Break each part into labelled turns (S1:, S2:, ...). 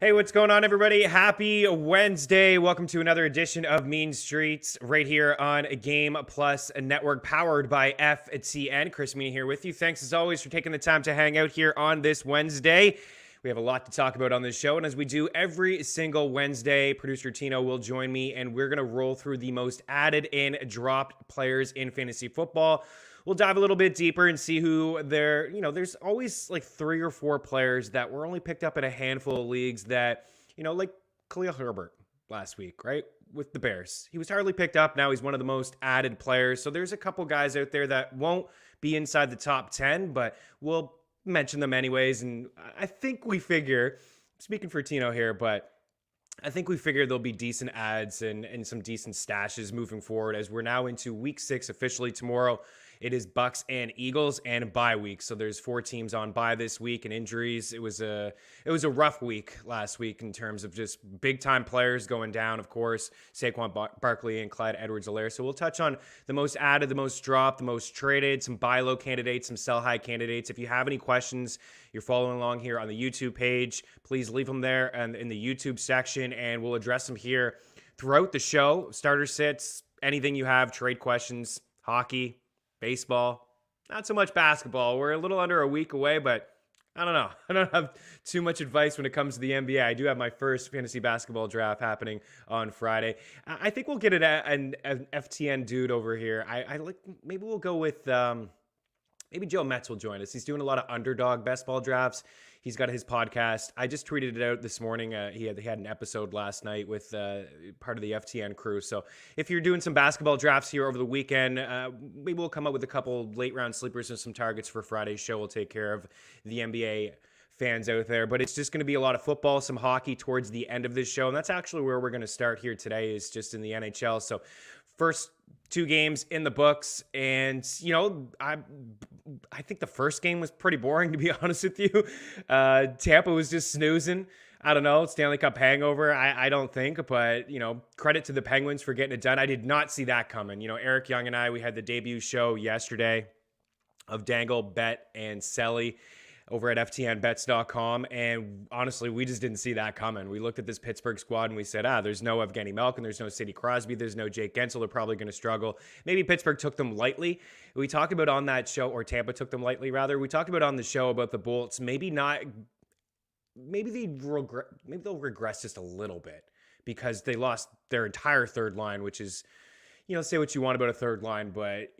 S1: Hey, what's going on, everybody? Happy Wednesday. Welcome to another edition of Mean Streets right here on Game Plus Network, powered by FTN. Chris Meaney here with you. Thanks, as always, for taking the time to hang out here on this Wednesday. We have a lot to talk about on this show, and as we do every single Wednesday, producer Tino will join me, and we're going to roll through the most added and dropped players in fantasy football. We'll dive a little bit deeper and see who they're, there's always like 3 or 4 players that were only picked up in a handful of leagues that, like Chuba Hubbard last week, right? With the Bears. He was hardly picked up. Now he's one of the most added players. So there's a couple guys out there that won't be inside the top 10, but we'll mention them anyways. And I think we figure, speaking for Tino here, but I think we figure there'll be decent ads and some decent stashes moving forward as we're now into week 6 officially tomorrow. It is Bucks and Eagles and bye week. So there's 4 teams on bye this week and injuries. It was a rough week last week in terms of just big time players going down, of course, Saquon Barkley and Clyde Edwards-Helaire. So we'll touch on the most added, the most dropped, the most traded, some buy low candidates, some sell high candidates. If you have any questions, you're following along here on the YouTube page, please leave them there and in the YouTube section, and we'll address them here throughout the show. Starter sits, anything you have, trade questions, hockey, baseball, not so much basketball. We're a little under a week away, but I don't know. I don't have too much advice when it comes to the NBA. I do have my first fantasy basketball draft happening on Friday. I think we'll get an FTN dude over here. I like, maybe we'll go with, maybe Joe Metz will join us. He's doing a lot of underdog best ball drafts. He's got his podcast. I just tweeted it out this morning. He had an episode last night with part of the FTN crew. So if you're doing some basketball drafts here over the weekend, maybe we'll come up with a couple late round sleepers and some targets for Friday's show. We'll take care of the NBA fans out there. But it's just going to be a lot of football, some hockey towards the end of this show. And that's actually where we're going to start here today, is just in the NHL. So first 2 games in the books, and I think the first game was pretty boring, to be honest with you. Tampa was just snoozing. I don't know, Stanley Cup hangover, I don't think, but credit to the Penguins for getting it done. I did not see that coming. Eric Young and I, we had the debut show yesterday of Dangle, Bet, and Selly over at ftnbets.com, and honestly, we just didn't see that coming. We looked at this Pittsburgh squad and we said, there's no Evgeny Malkin, there's no Sidney Crosby, there's no Jake Gensel, they're probably going to struggle. Maybe Pittsburgh took them lightly. We talked about on that show, or Tampa took them lightly, rather. We talked about on the show about the Bolts, maybe they'll regress just a little bit because they lost their entire third line, which is, say what you want about a third line, but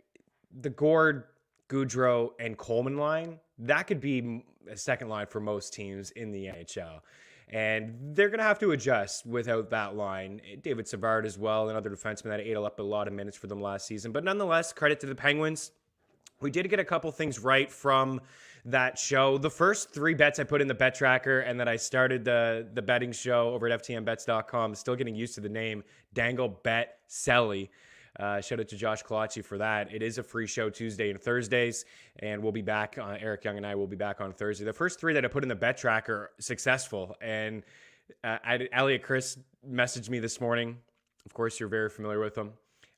S1: the Gord, Goudreau, and Coleman line, that could be a second line for most teams in the NHL. And they're going to have to adjust without that line. David Savard as well, another defenseman that ate up a lot of minutes for them last season. But nonetheless, credit to the Penguins. We did get a couple things right from that show. The first 3 bets I put in the bet tracker, and then I started the betting show over at ftnbets.com. Still getting used to the name, Dangle, Bet, Selly. Shout out to Josh Kalacci for that. It is a free show Tuesday and Thursdays, and we'll be back. Eric Young and I will be back on Thursday. The first 3 that I put in the bet tracker, successful. And Elliot Chris messaged me this morning. Of course, you're very familiar with him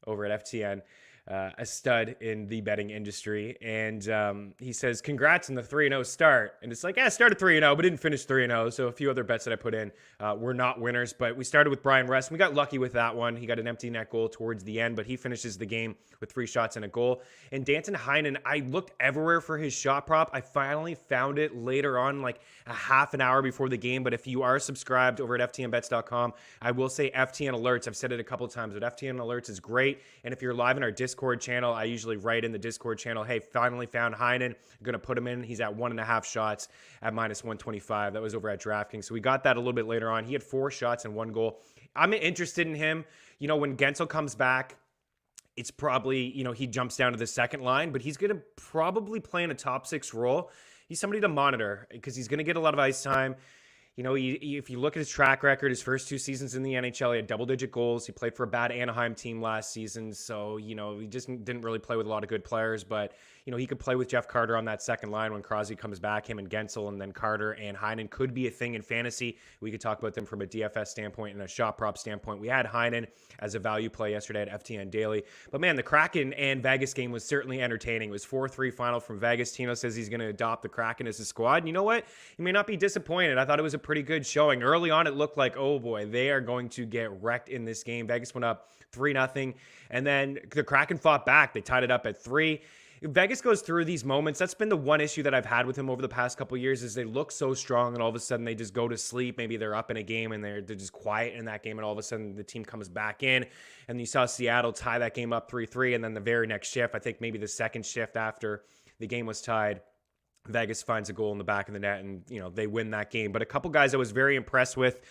S1: over at FTN. A stud in the betting industry, and he says, congrats on the 3-0 start. And it's like, started 3-0, but didn't finish 3-0. So a few other bets that I put in were not winners, but we started with Brian Rust. We got lucky with that one. He got an empty net goal towards the end, but he finishes the game with 3 shots and a goal. And Danton Heinen, I looked everywhere for his shot prop. I finally found it later on, like a half an hour before the game. But if you are subscribed over at ftnbets.com, I will say FTN Alerts. I've said it a couple of times, but FTN Alerts is great. And if you're live in our Discord channel, I usually write in the Discord channel, hey, finally found Heinen. I'm going to put him in. He's at 1.5 shots at -125. That was over at DraftKings. So we got that a little bit later on. He had 4 shots and 1 goal. I'm interested in him. When Gensel comes back, it's probably, he jumps down to the second line, but he's going to probably play in a top 6 role. He's somebody to monitor because he's going to get a lot of ice time. If you look at his track record, his first 2 seasons in the NHL, he had double-digit goals. He played for a bad Anaheim team last season, so, he just didn't really play with a lot of good players. But, he could play with Jeff Carter on that second line when Crosby comes back, him and Gensel, and then Carter and Heinen could be a thing in fantasy. We could talk about them from a DFS standpoint and a shot prop standpoint. We had Heinen as a value play yesterday at FTN Daily. But man, the Kraken and Vegas game was certainly entertaining. It was 4-3 final from Vegas. Tino says he's going to adopt the Kraken as his squad. And you know what? He may not be disappointed. I thought it was a pretty good showing. Early on, it looked like, oh boy, they are going to get wrecked in this game. Vegas went up 3-0. And then the Kraken fought back. They tied it up at 3. Vegas goes through these moments. That's been the one issue that I've had with him over the past couple of years is they look so strong and all of a sudden they just go to sleep. Maybe they're up in a game and they're just quiet in that game and all of a sudden the team comes back in. And you saw Seattle tie that game up 3-3 and then the very next shift, I think maybe the second shift after the game was tied, Vegas finds a goal in the back of the net and, they win that game. But a couple guys I was very impressed with.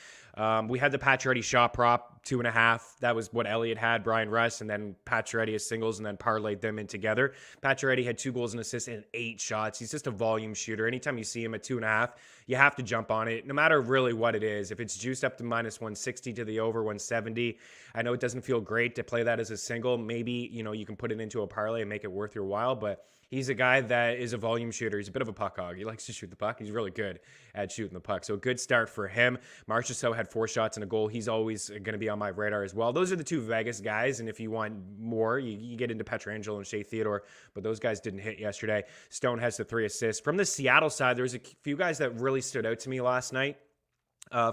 S1: We had the Pacioretty shot prop, 2.5. That was what Elliott had, Brian Russ, and then Pacioretty as singles and then parlayed them in together. Pacioretty had 2 goals and assists and 8 shots. He's just a volume shooter. Anytime you see him at 2.5, you have to jump on it, no matter really what it is. If it's juiced up to -160 to the over 170, I know it doesn't feel great to play that as a single. Maybe, you can put it into a parlay and make it worth your while, but he's a guy that is a volume shooter. He's a bit of a puck hog. He likes to shoot the puck. He's really good at shooting the puck. So a good start for him. Marchessault had 4 shots and a goal. He's always going to be on my radar as well. Those are the 2 Vegas guys. And if you want more, you get into Pietrangelo and Shea Theodore. But those guys didn't hit yesterday. Stone has the 3 assists. From the Seattle side, there was a few guys that really stood out to me last night.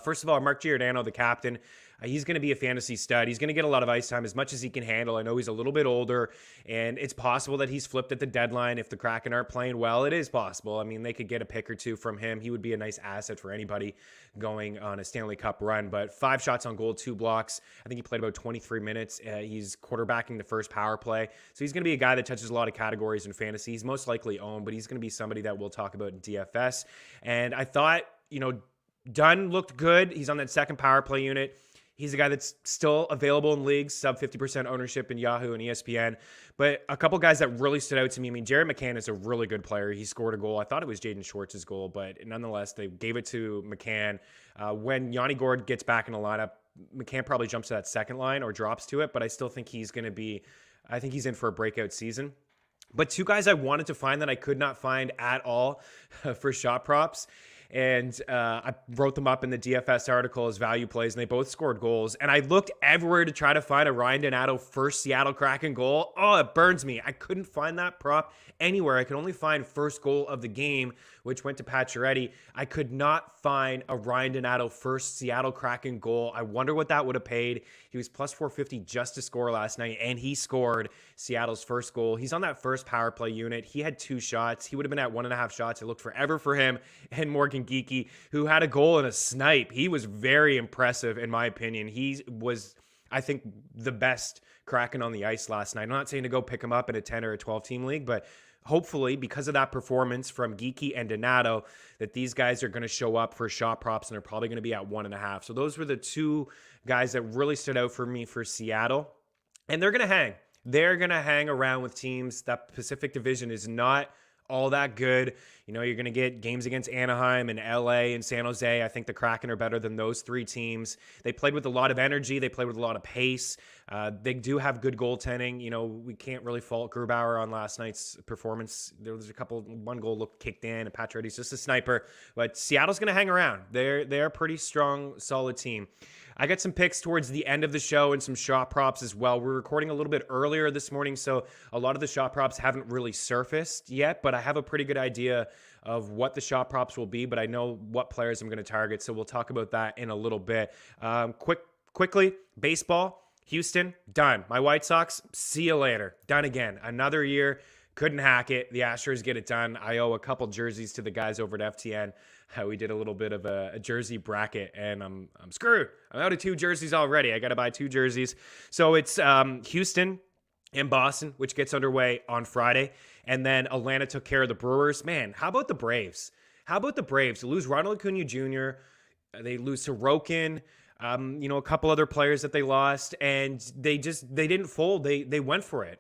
S1: First of all, Mark Giordano, the captain, he's going to be a fantasy stud. He's going to get a lot of ice time as much as he can handle. I know he's a little bit older, and it's possible that he's flipped at the deadline if the Kraken aren't playing well. It is possible. I mean, they could get a pick or 2 from him. He would be a nice asset for anybody going on a Stanley Cup run. But 5 shots on goal, 2 blocks. I think he played about 23 minutes. He's quarterbacking the first power play. So he's going to be a guy that touches a lot of categories in fantasy. He's most likely owned, but he's going to be somebody that we'll talk about in DFS. And I thought, Dunn looked good. He's on that second power play unit. He's a guy that's still available in leagues, sub 50% ownership in Yahoo and ESPN. But a couple guys that really stood out to me. I mean, Jerick Mckenna is a really good player. He scored a goal. I thought it was Jaden Schwartz's goal, but nonetheless, they gave it to Mccann. When Yanni Gourde gets back in the lineup, Mccann probably jumps to that second line or drops to it, but I still think he's going to be, I think he's in for a breakout season. But 2 guys I wanted to find that I could not find at all for shot props. And I wrote them up in the DFS article as value plays, and they both scored goals. And I looked everywhere to try to find a Ryan Donato first Seattle Kraken goal. Oh, it burns me. I couldn't find that prop anywhere. I could only find first goal of the game, which went to Pacioretty. I could not find a Ryan Donato first Seattle Kraken goal. I wonder what that would have paid. He was plus 450 just to score last night, and he scored Seattle's first goal. He's on that first power play unit. He had 2 shots. He would have been at 1.5 shots. It looked forever for him. And Morgan Geekie, who had a goal and a snipe. He was very impressive, in my opinion. He was, I think, the best Kraken on the ice last night. I'm not saying to go pick him up in a 10 or a 12-team league, but hopefully, because of that performance from Geekie and Donato, that these guys are going to show up for shot props, and they're probably going to be at 1.5. So those were the 2 guys that really stood out for me for Seattle. And they're going to hang. They're going to hang around with teams. That Pacific Division is not all that good. You're going to get games against Anaheim and LA and San Jose. I think the Kraken are better than those 3 teams. They played with a lot of energy. They played with a lot of pace. They do have good goaltending. We can't really fault Grubauer on last night's performance. There was one goal looked kicked in, and Pacioretty's just a sniper. But Seattle's going to hang around. They're a pretty strong, solid team. I got some picks towards the end of the show and some shot props as well. We're recording a little bit earlier this morning, so a lot of the shot props haven't really surfaced yet, but I have a pretty good idea of what the shot props will be, but I know what players I'm going to target, so we'll talk about that in a little bit. Quickly, baseball, Houston, done. My White Sox, see you later. Done again. Another year. Couldn't hack it. The Astros get it done. I owe a couple jerseys to the guys over at FTN. We did a little bit of a jersey bracket, and I'm screwed. I'm out of 2 jerseys already. I got to buy 2 jerseys. So it's Houston and Boston, which gets underway on Friday. And then Atlanta took care of the Brewers. Man, how about the Braves? They lose Ronald Acuna Jr. They lose Sorokin. A couple other players that they lost, and they didn't fold. They went for it.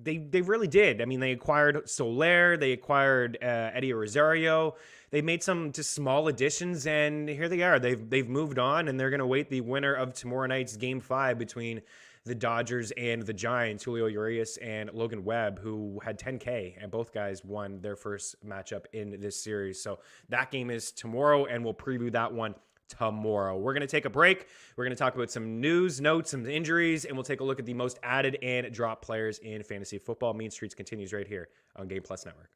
S1: They really did. I mean, they acquired Soler, they acquired Eddie Rosario. They made some just small additions, and here they are. They've moved on, and they're going to wait the winner of tomorrow night's Game 5 between the Dodgers and the Giants, Julio Urias and Logan Webb, who had 10K, and both guys won their first matchup in this series. So that game is tomorrow, and we'll preview that one tomorrow. We're going to take a break. We're going to talk about some news, notes, some injuries, and we'll take a look at the most added and dropped players in fantasy football. Mean Streets continues right here on Game Plus Network.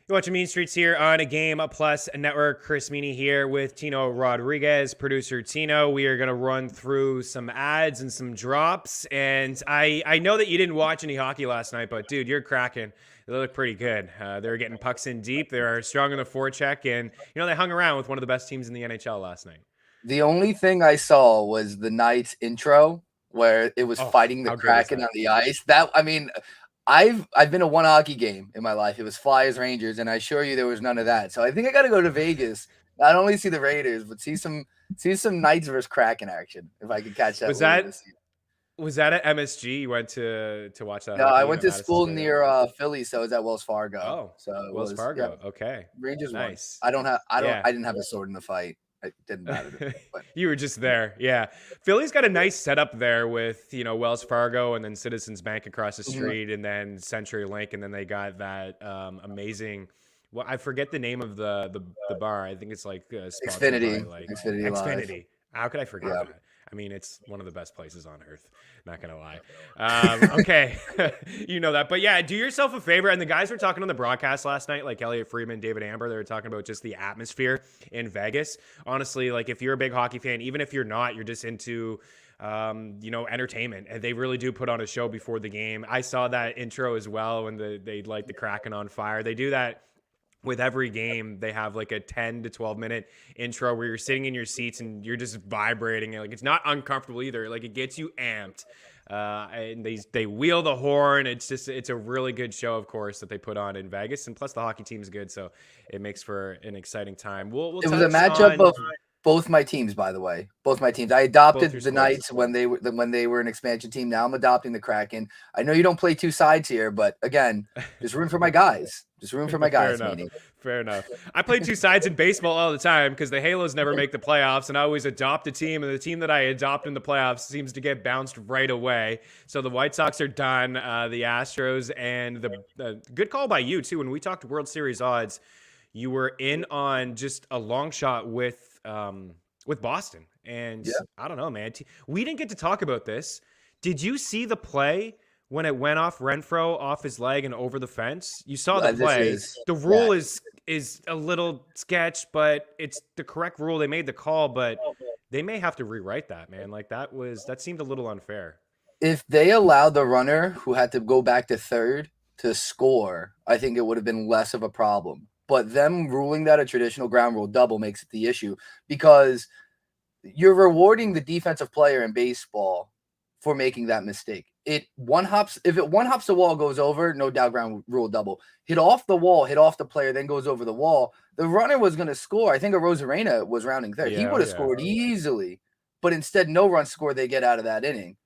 S1: You're watching Mean Streets here on a Game Plus Network. Chris Meaney here with Tino Rodriguez, producer Tino. We are going to run through some ads and some drops. And I know that you didn't watch any hockey last night, but dude, you're cracking. They look pretty good. They were getting pucks in deep. They're strong in the forecheck. And, you know, they hung around with one of the best teams in the NHL last night.
S2: The only thing I saw was the Knights intro where it was fighting the Kraken on the ice. I've been to one hockey game in my life. It was Flyers Rangers, and I assure you there was none of that. So I think I got to go to Vegas, not only see the Raiders, but see some Knights versus Kraken action if I could catch that.
S1: Was that at MSG? You went to watch that?
S2: No, I went to school near Philly, so it was at Wells Fargo.
S1: Oh,
S2: so
S1: Wells Fargo. Yeah. Okay,
S2: Rangers nice. Won. I didn't have a sword in the fight. It didn't matter. But.
S1: You were just there. Yeah. Philly's got a nice setup there with, you know, Wells Fargo and then Citizens Bank across the street and then CenturyLink. And then they got that amazing, well, I forget the name of the bar. I think it's like
S2: Xfinity.
S1: Xfinity. How could I forget that? I mean, it's one of the best places on earth. Not going to lie. Okay. You know that. But yeah, do yourself a favor. And the guys were talking on the broadcast last night, like Elliot Friedman, David Amber, they were talking about just the atmosphere in Vegas. Honestly, like if you're a big hockey fan, even if you're not, you're just into, you know, entertainment. And they really do put on a show before the game. I saw that intro as well when they light the Kraken on fire. They do that. With every game, they have like a 10 to 12 minute intro where you're sitting in your seats and you're just vibrating. And like, it's not uncomfortable either. Like it gets you amped. And they wheel the horn. It's a really good show, of course, that they put on in Vegas. And plus the hockey team's good. So it makes for an exciting time. It was
S2: a matchup of both my teams, by the way. Both my teams. I adopted the Knights when they were an expansion team. Now I'm adopting the Kraken. I know you don't play two sides here, but again, just room for my guys. Just room for my guys.
S1: Fair enough. I play two sides in baseball all the time because the Halos never make the playoffs, and I always adopt a team, and the team that I adopt in the playoffs seems to get bounced right away. So the White Sox are done. The Astros and the good call by you too. When we talked World Series odds, you were in on just a long shot with Boston, and I don't know, man. We didn't get to talk about this. Did you see the play when it went off Renfroe off his leg and over the fence? You saw the play. The rule is a little sketch, but it's the correct rule. They made the call, but they may have to rewrite that, man. Like that seemed a little unfair.
S2: If they allowed the runner who had to go back to third to score, I think it would have been less of a problem. But them ruling that a traditional ground rule double makes it the issue because you're rewarding the defensive player in baseball for making that mistake. If it one hops the wall, goes over, no doubt ground rule double. Hit off the wall, hit off the player, then goes over the wall. The runner was going to score. I think Rosarena was rounding third. He would have scored easily, but instead no run score. They get out of that inning.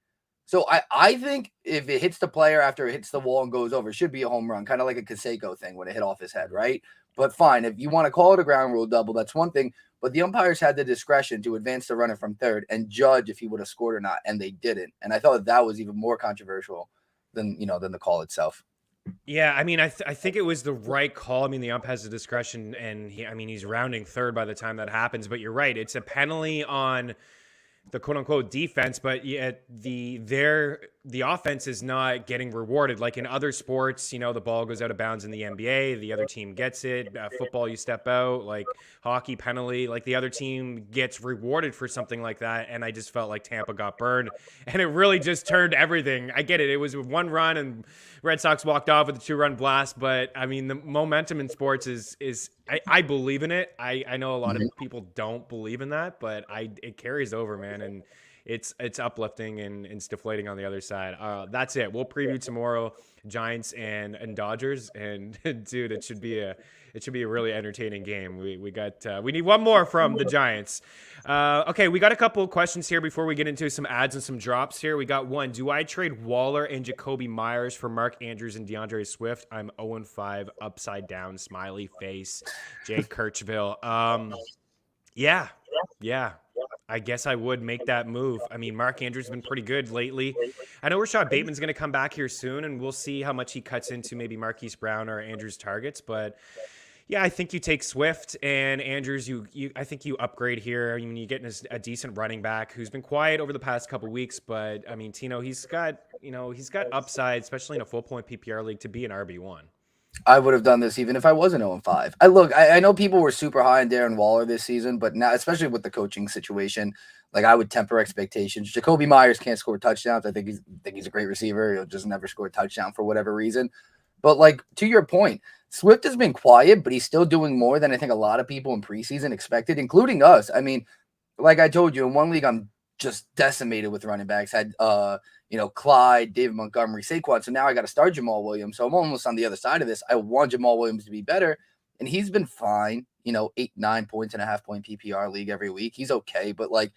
S2: So I think if it hits the player after it hits the wall and goes over, it should be a home run, kind of like a Canseco thing when it hit off his head, right? But fine, if you want to call it a ground rule double, that's one thing. But the umpires had the discretion to advance the runner from third and judge if he would have scored or not, and they didn't. And I thought that was even more controversial than the call itself.
S1: Yeah, I mean, I think it was the right call. I mean, the ump has the discretion, and he's rounding third by the time that happens. But you're right; it's a penalty on the quote unquote defense, but yet the offense is not getting rewarded. Like in other sports, the ball goes out of bounds in the NBA, the other team gets it. Football, you step out. Like hockey, penalty. Like the other team gets rewarded for something like that. And I just felt like Tampa got burned, and it really just turned everything. I get it. It was one run, and Red Sox walked off with a 2-run blast. But I mean, the momentum in sports is I believe in it. I know a lot of people don't believe in that, but it carries over, man, and it's uplifting and it's deflating on the other side. That's it. We'll preview tomorrow Giants and Dodgers, and dude, it should be a really entertaining game. We need one more from the Giants. Okay, we got a couple of questions here before we get into some ads and some drops here. We got one. Do I trade Waller and Jacoby Myers for Mark Andrews and DeAndre Swift? I'm 0-5, upside down, smiley face, Jake Kirchville. Yeah. I guess I would make that move. I mean, Mark Andrews has been pretty good lately. I know Rashad Bateman's going to come back here soon, and we'll see how much he cuts into maybe Marquise Brown or Andrews' targets. But yeah, I think you take Swift and Andrews. I think you upgrade here. I mean, you get a decent running back who's been quiet over the past couple weeks, but I mean, Tino, he's got upside, especially in a full point PPR league, to be an RB1.
S2: I would have done this even if I wasn't 0-5. I know people were super high on Darren Waller this season, but now, especially with the coaching situation, like I would temper expectations. Jacoby Myers can't score touchdowns. I think he's a great receiver. He'll just never score a touchdown for whatever reason. But like to your point, Swift has been quiet, but he's still doing more than I think a lot of people in preseason expected, including us. I mean, like I told you, in one league, I'm just decimated with running backs. Had Clyde, David Montgomery, Saquon. So now I got to start Jamal Williams. So I'm almost on the other side of this. I want Jamal Williams to be better, and he's been fine. 8-9 points in a half-point PPR league every week. He's okay, but like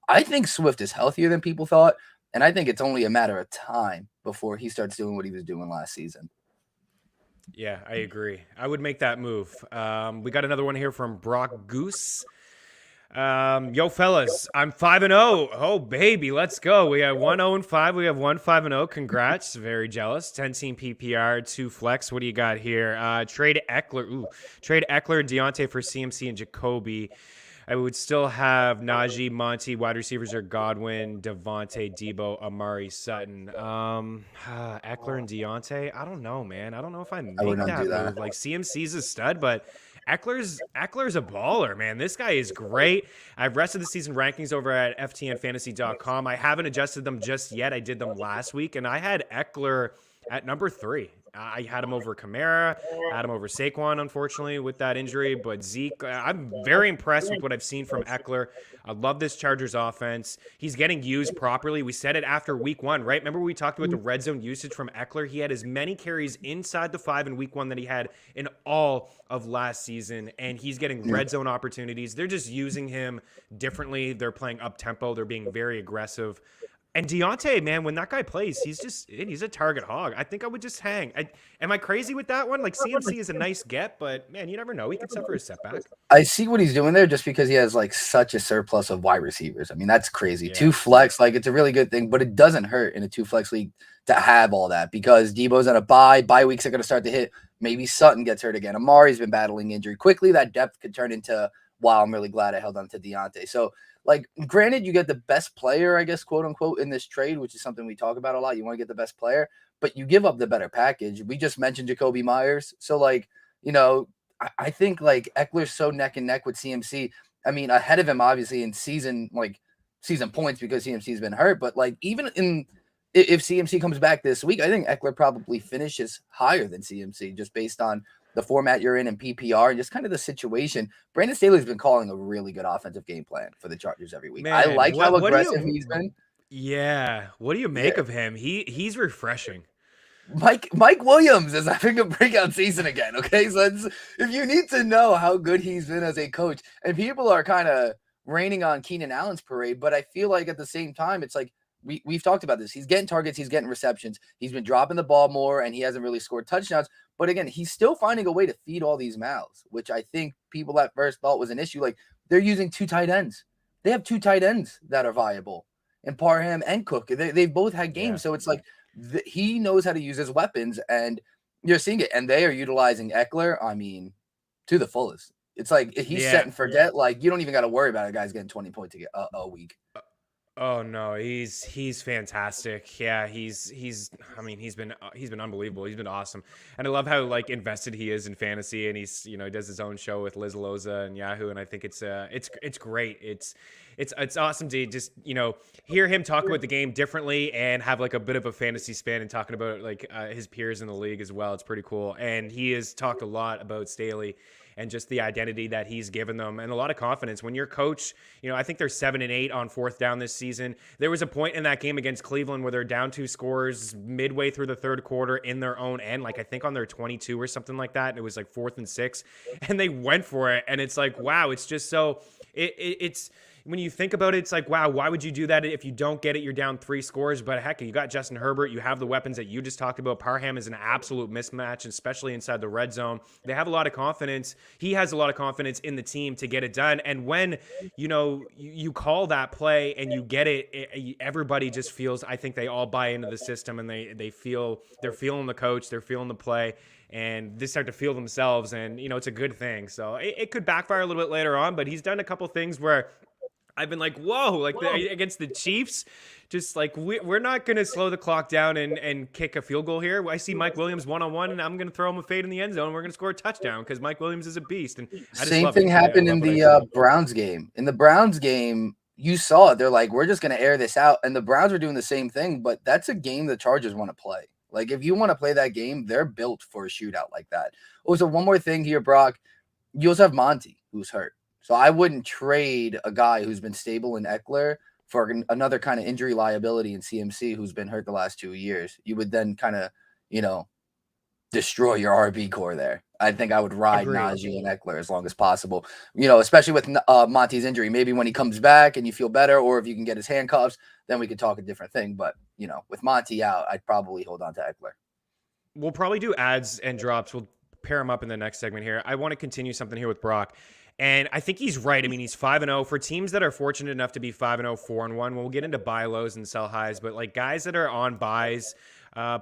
S2: I think Swift is healthier than people thought, and I think it's only a matter of time before he starts doing what he was doing last season.
S1: Yeah, I agree. I would make that move. We got another one here from Brock Goose. Yo, fellas, I'm 5-0. Oh, baby, let's go. We have 1-0-5. We have 1-5-0. Congrats. Very jealous. 10-team PPR, 2 flex. What do you got here? Trade Eckler. Trade Eckler and Deontay for CMC and Jacoby. I would still have Najee, Monty, wide receivers are Godwin, Devontae, Debo, Amari, Sutton. Eckler and Deontay. I don't know, man. I don't know if I make that move. Like CMC's a stud, but Eckler's a baller, man. This guy is great. I've rested the season rankings over at ftnfantasy.com. I haven't adjusted them just yet. I did them last week, and I had Eckler at number 3. I had him over Kamara, had him over Saquon, unfortunately, with that injury. But Zeke, I'm very impressed with what I've seen from Eckler. I love this Chargers offense. He's getting used properly. We said it after week 1, right? Remember we talked about the red zone usage from Eckler? He had as many carries inside the 5 in week 1 that he had in all of last season, and he's getting red zone opportunities. They're just using him differently. They're playing up-tempo. They're being very aggressive. And Deontay, man, when that guy plays, he's a target hog. I think I would just hang. Am I crazy with that one? Like CMC is a nice get, but man, you never know. He could suffer a setback.
S2: I see what he's doing there just because he has like such a surplus of wide receivers. I mean, that's crazy. Yeah. 2 flex, like it's a really good thing, but it doesn't hurt in a 2 flex league to have all that because Debo's on a bye. Bye weeks are going to start to hit. Maybe Sutton gets hurt again. Amari's been battling injury. Quickly, that depth could turn into, wow, I'm really glad I held on to Deontay. So, like, granted, you get the best player, I guess, quote unquote, in this trade, which is something we talk about a lot. You want to get the best player, but you give up the better package. We just mentioned Jacoby Myers. So, like, I think, like, Eckler's so neck and neck with CMC. I mean, ahead of him, obviously, in season points because CMC's been hurt. But, like, even if CMC comes back this week, I think Eckler probably finishes higher than CMC just based on the format you're in PPR and just kind of the situation. Brandon Staley's been calling a really good offensive game plan for the Chargers every week. Man, I like how aggressive he's been.
S1: Yeah. What do you make of him? He's refreshing.
S2: Mike Williams is having a breakout season again. Okay. So if you need to know how good he's been as a coach, and people are kind of raining on Keenan Allen's parade, but I feel like at the same time, it's like, we've talked about this. He's getting targets. He's getting receptions. He's been dropping the ball more, and he hasn't really scored touchdowns. But again, he's still finding a way to feed all these mouths, which I think people at first thought was an issue. Like, they're using 2 tight ends. They have 2 tight ends that are viable, and Parham and Cook. They've both had games. Yeah. So it's like he knows how to use his weapons, and you're seeing it. And they are utilizing Eckler, I mean, to the fullest. It's like he's set and forget. Like, you don't even got to worry about a guy's getting 20 points a week.
S1: Oh no, he's fantastic. Yeah, I mean, he's been unbelievable. He's been awesome. And I love how like invested he is in fantasy, and he's, he does his own show with Liz Loza and Yahoo, and I think it's great. It's awesome to just, hear him talk about the game differently and have like a bit of a fantasy spin and talking about like his peers in the league as well. It's pretty cool. And he has talked a lot about Staley and just the identity that he's given them and a lot of confidence. When your coach, I think they're 7-8 on fourth down this season. There was a point in that game against Cleveland where they're down 2 scores midway through the third quarter in their own end, like I think on their 22 or something like that. And it was like 4th and 6, and they went for it. And it's like, wow, it's just so it's when you think about it, it's like, wow, why would you do that if you don't get it? You're down 3 scores, but heck, you got Justin Herbert. You have the weapons that you just talked about. Parham is an absolute mismatch, especially inside the red zone. They have a lot of confidence. He has a lot of confidence in the team to get it done. And when, you call that play and you get it, everybody just feels, I think they all buy into the system, and they're feeling the coach, they're feeling the play, and they start to feel themselves. And, it's a good thing. So it could backfire a little bit later on, but he's done a couple things where I've been like, whoa, like against the Chiefs, just like we're not going to slow the clock down and kick a field goal here. I see Mike Williams one-on-one, and I'm going to throw him a fade in the end zone. And we're going to score a touchdown because Mike Williams is a beast. And
S2: same thing happened in the Browns game. In the Browns game, you saw it. They're like, we're just going to air this out. And the Browns were doing the same thing, but that's a game the Chargers want to play. Like, if you want to play that game, they're built for a shootout like that. Oh, so one more thing here, Brock. You also have Monty, who's hurt. So I wouldn't trade a guy who's been stable in Eckler for another kind of injury liability in CMC who's been hurt the last 2 years. You would then kind of, destroy your RB core there. I think I would ride Najee and Eckler as long as possible, especially with Monty's injury. Maybe when he comes back and you feel better, or if you can get his handcuffs, then we could talk a different thing. But, with Monty out, I'd probably hold on to Eckler.
S1: We'll probably do ads and drops. We'll pair them up in the next segment here. I want to continue something here with Brock. And I think he's right. I mean, he's 5-0 for teams that are fortunate enough to be 5-0, 4-1. We'll get into buy lows and sell highs, but like guys that are on buys,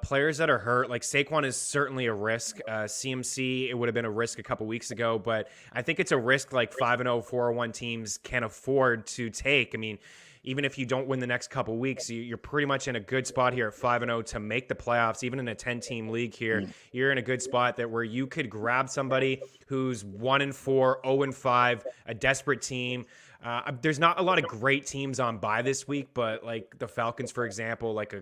S1: players that are hurt, like Saquon is certainly a risk. CMC, it would have been a risk a couple weeks ago, but I think it's a risk like 5-0, 4-1 teams can afford to take. I mean, even if you don't win the next couple weeks, you're pretty much in a good spot here at 5-0 to make the playoffs. Even in a 10-team league here, you're in a good spot that where you could grab somebody who's 1-4, 0-5, a desperate team. There's not a lot of great teams on bye this week, but like the Falcons, for example, like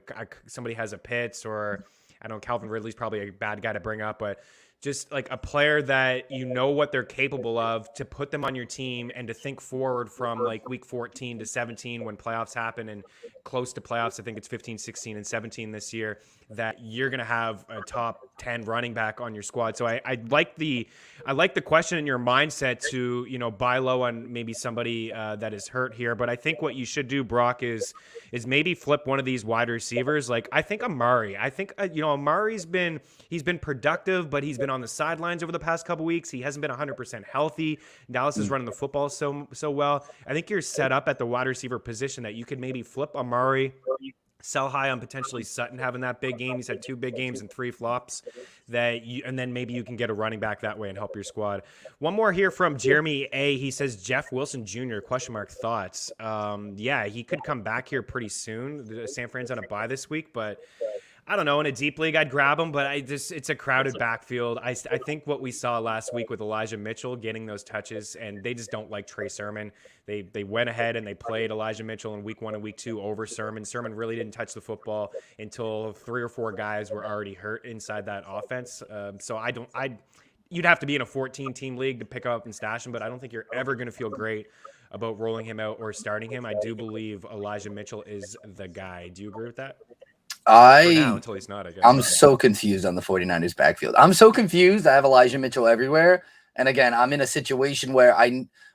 S1: somebody has a Pitts, or I don't know, Calvin Ridley's probably a bad guy to bring up, but just like a player that what they're capable of, to put them on your team and to think forward from like week 14 to 17 when playoffs happen, and close to playoffs. I think it's 15, 16, and 17 this year, that you're going to have a top 10 running back on your squad. So I like the question in your mindset to, buy low on maybe somebody that is hurt here. But I think what you should do, Brock, is maybe flip one of these wide receivers. Like I think Amari, Amari's been productive, but he's been on the sidelines over the past couple weeks. He hasn't been 100% healthy. Dallas is running the football so well. I think you're set up at the wide receiver position that you could maybe flip Amari, sell high on potentially Sutton having that big game. He's had 2 big games and 3 flops, and then maybe you can get a running back that way and help your squad. One more here from Jeremy A. He says Jeff Wilson Jr. ? Thoughts? Yeah, he could come back here pretty soon. San Fran's on a bye this week, but I don't know. In a deep league, I'd grab him, but it's a crowded backfield. I think what we saw last week with Elijah Mitchell getting those touches, and they just don't like Trey Sermon. They went ahead and they played Elijah Mitchell in week 1 and week 2 over Sermon. Sermon really didn't touch the football until 3 or 4 guys were already hurt inside that offense. So you'd have to be in a 14-team league to pick up and stash him, but I don't think you're ever going to feel great about rolling him out or starting him. I do believe Elijah Mitchell is the guy. Do you agree with that? Until he's not, I guess.
S2: I'm so confused on the 49ers backfield. I'm so confused. I have Elijah Mitchell everywhere. And again, I'm in a situation where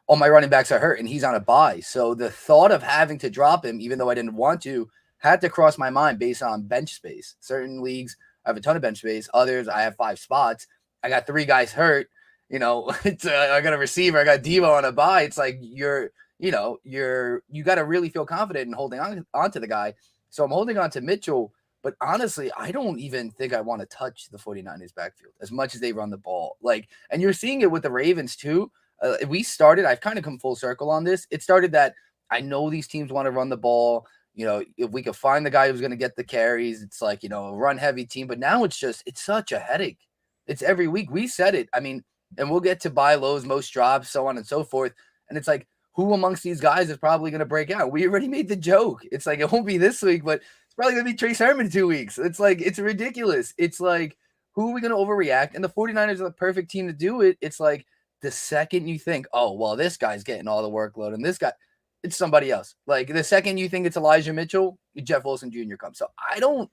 S2: all my running backs are hurt and he's on a bye. So the thought of having to drop him, even though I didn't want to, had to cross my mind based on bench space. Certain leagues, I have a ton of bench space. Others, I have 5 spots. I got 3 guys hurt. I got a receiver. I got Devo on a bye. It's like you got to really feel confident in holding on to the guy. So I'm holding on to Mitchell. But honestly, I don't even think I want to touch the 49ers backfield as much as they run the ball. And you're seeing it with the Ravens too. I've kind of come full circle on this. It started that I know these teams want to run the ball. If we could find the guy who's going to get the carries, it's like, a run heavy team. But now it's such a headache. It's every week. We said it. I mean, and we'll get to buy lows, most drops, so on and so forth. And it's like, who amongst these guys is probably going to break out? We already made the joke. It's like, it won't be this week, but it's probably going to be Trey Sermon in 2 weeks. It's like, it's ridiculous. It's like, who are we going to overreact? And the 49ers are the perfect team to do it. It's like, the second you think, oh, well, this guy's getting all the workload and this guy, it's somebody else. Like the second you think it's Elijah Mitchell, Jeff Wilson Jr. comes. So I don't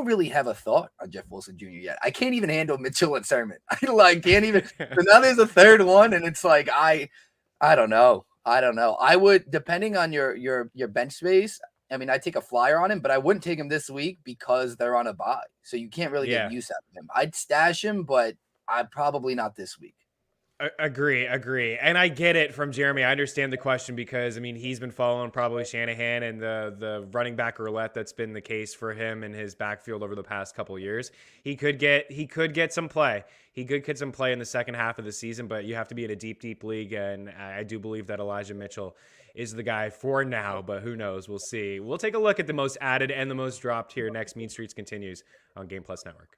S2: really have a thought on Jeff Wilson Jr. yet. I can't even handle Mitchell and Sermon. I can't even. So now there's a third one, and it's like I don't know. I would, depending on your bench space. I mean, I'd take a flyer on him, but I wouldn't take him this week because they're on a bye. So you can't really get use out of him. I'd stash him, but I'm probably not this week.
S1: Agree. And I get it from Jeremy. I understand the question because, I mean, he's been following probably Shanahan and the running back roulette that's been the case for him in his backfield over the past couple of years. He could get some play. He could get some play in the second half of the season, but you have to be in a deep league. And I do believe that Elijah Mitchell is the guy for now, but who knows? We'll see. We'll take a look at the most added and the most dropped here next. Mean Streets continues on Game Plus Network.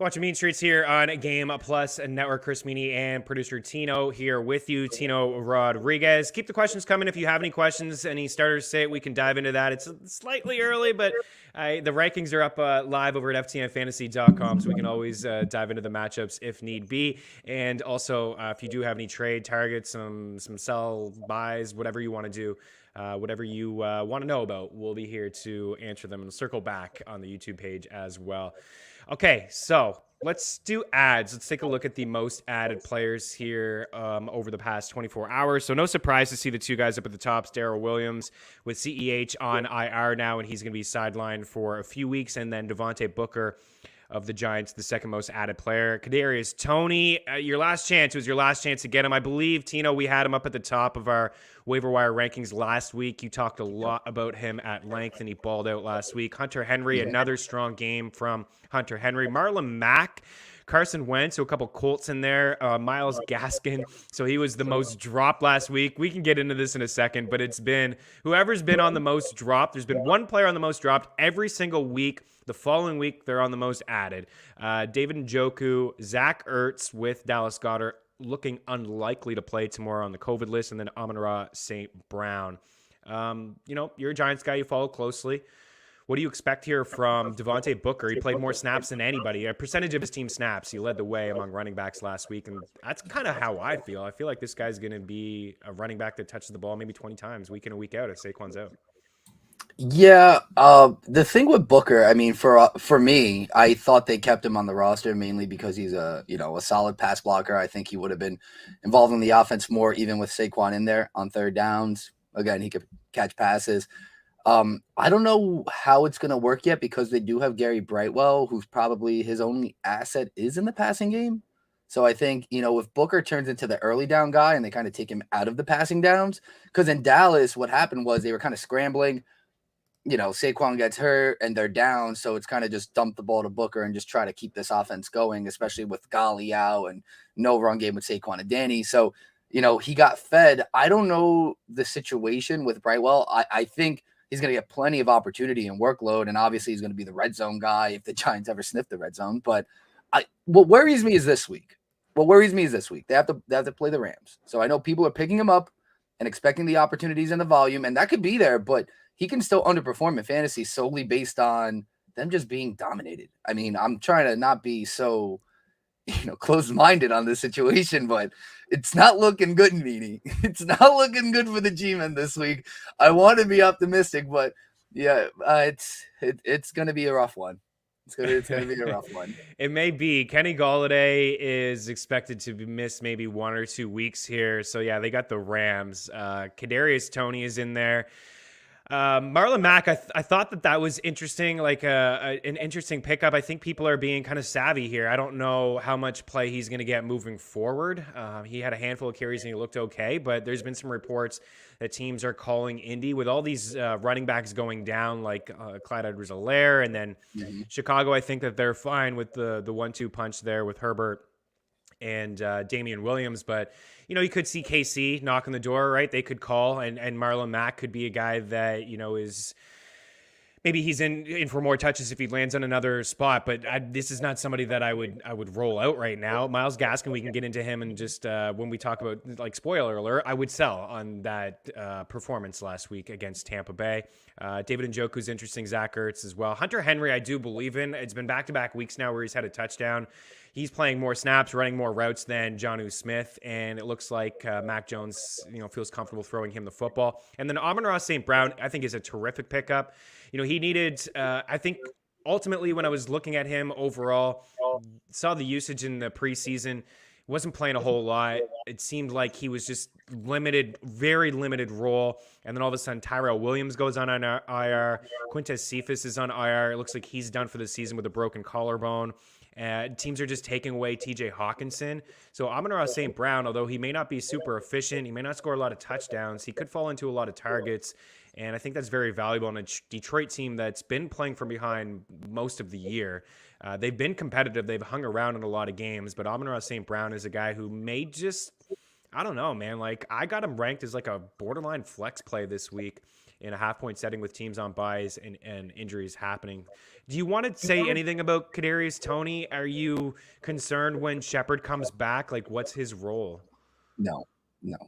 S1: Watching Mean Streets here on Game Plus and Network. Chris Meaney and producer Tino here with you. Tino Rodriguez. Keep the questions coming if you have any questions, any starters say we can dive into that. It's slightly early, but the rankings are up live over at ftnfantasy.com, so we can always dive into the matchups if need be. And also, if you do have any trade targets, some sell buys, whatever you want to do, whatever you want to know about, we'll be here to answer them and circle back on the YouTube page as well. Okay, so let's do ads. Let's take a look at the most added players here over the past 24 hours. So no surprise to see the two guys up at the tops, Darrell Williams with CEH on IR now, and he's going to be sidelined for a few weeks. And then Devontae Booker of the Giants, the second most added player. Kadarius Toney, your last chance. It was your last chance to get him. I believe, Tino, we had him up at the top of our waiver wire rankings last week. You talked a lot about him at length, and he balled out last week. Hunter Henry, another strong game from Hunter Henry. Marlon Mack, Carson Wentz, so a couple Colts in there. Myles Gaskin, so he was the most dropped last week. We can get into this in a second, but it's been whoever's been on the most dropped. There's been one player on the most dropped every single week. The following week, they're on the most added. David Njoku, Zach Ertz with Dallas Goedert looking unlikely to play tomorrow on the COVID list, and then Amon-Ra St. Brown. You're a Giants guy. You follow closely. What do you expect here from Devontae Booker? He played more snaps than anybody. A percentage of his team snaps. He led the way among running backs last week, and that's kind of how I feel. I feel like this guy's going to be a running back that touches the ball maybe 20 times week in and week out if Saquon's out.
S2: Yeah, the thing with Booker, I mean, for me, I thought they kept him on the roster mainly because he's a solid pass blocker. I think he would have been involved in the offense more, even with Saquon in there on third downs. Again, he could catch passes. I don't know how it's going to work yet because they do have Gary Brightwell, who's probably his only asset is in the passing game. So I think, if Booker turns into the early down guy and they kind of take him out of the passing downs, because in Dallas, what happened was they were kind of scrambling. Saquon gets hurt and they're down. So it's kind of just dump the ball to Booker and just try to keep this offense going, especially with Gali out and no run game with Saquon and Danny. So, he got fed. I don't know the situation with Brightwell. I think he's going to get plenty of opportunity and workload. And obviously he's going to be the red zone guy if the Giants ever sniff the red zone. But what worries me is this week. what worries me is this week. They have to play the Rams. So I know people are picking him up and expecting the opportunities and the volume, and that could be there, but he can still underperform in fantasy solely based on them just being dominated. I mean, I'm trying to not be so, closed-minded on this situation, but it's not looking good, Meaney. It's not looking good for the G-men this week. I want to be optimistic, but yeah, it's going to be a rough one. It's gonna be a rough one.
S1: It may be. Kenny Gallaudet is expected to miss maybe 1 or 2 weeks here. So yeah, they got the Rams. Kadarius Toney is in there. Marlon Mack, I thought that was interesting, like an interesting pickup. I think people are being kind of savvy here. I don't know how much play he's going to get moving forward. He had a handful of carries and he looked okay, but there's been some reports that teams are calling Indy with all these running backs going down, like Clyde Edwards-Helaire, and then Chicago. I think that they're fine with the 1-2 punch there with Herbert and Damian Williams, but you could see KC knock on the door, right? They could call, and Marlon Mack could be a guy that is maybe he's in for more touches if he lands on another spot. But this is not somebody that I would roll out right now. Myles Gaskin, we can get into him, and just when we talk about, like, spoiler alert, I would sell on that performance last week against Tampa Bay. David Njoku's interesting. Zach Ertz as well. Hunter Henry, I do believe in. It's been back-to-back weeks now where he's had a touchdown. He's playing more snaps, running more routes than Jonnu Smith, and it looks like Mac Jones, feels comfortable throwing him the football. And then Amon-Ra St. Brown, I think, is a terrific pickup. He needed, I think, ultimately when I was looking at him overall, saw the usage in the preseason, wasn't playing a whole lot. It seemed like he was just limited, very limited role. And then all of a sudden, Tyrell Williams goes on IR. Quintez Cephas is on IR. It looks like he's done for the season with a broken collarbone. Teams are just taking away TJ Hawkinson. So Amon-Ra St. Brown, although he may not be super efficient, he may not score a lot of touchdowns, he could fall into a lot of targets. And I think that's very valuable on a Detroit team that's been playing from behind most of the year. They've been competitive. They've hung around in a lot of games. But Amon-Ra St. Brown is a guy who may just, I don't know, man. Like, I got him ranked as like a borderline flex play this week in a half-point setting with teams on buys and injuries happening. Do you want to say anything about Kadarius Toney? Are you concerned when Shepard comes back? Like, what's his role?
S2: No.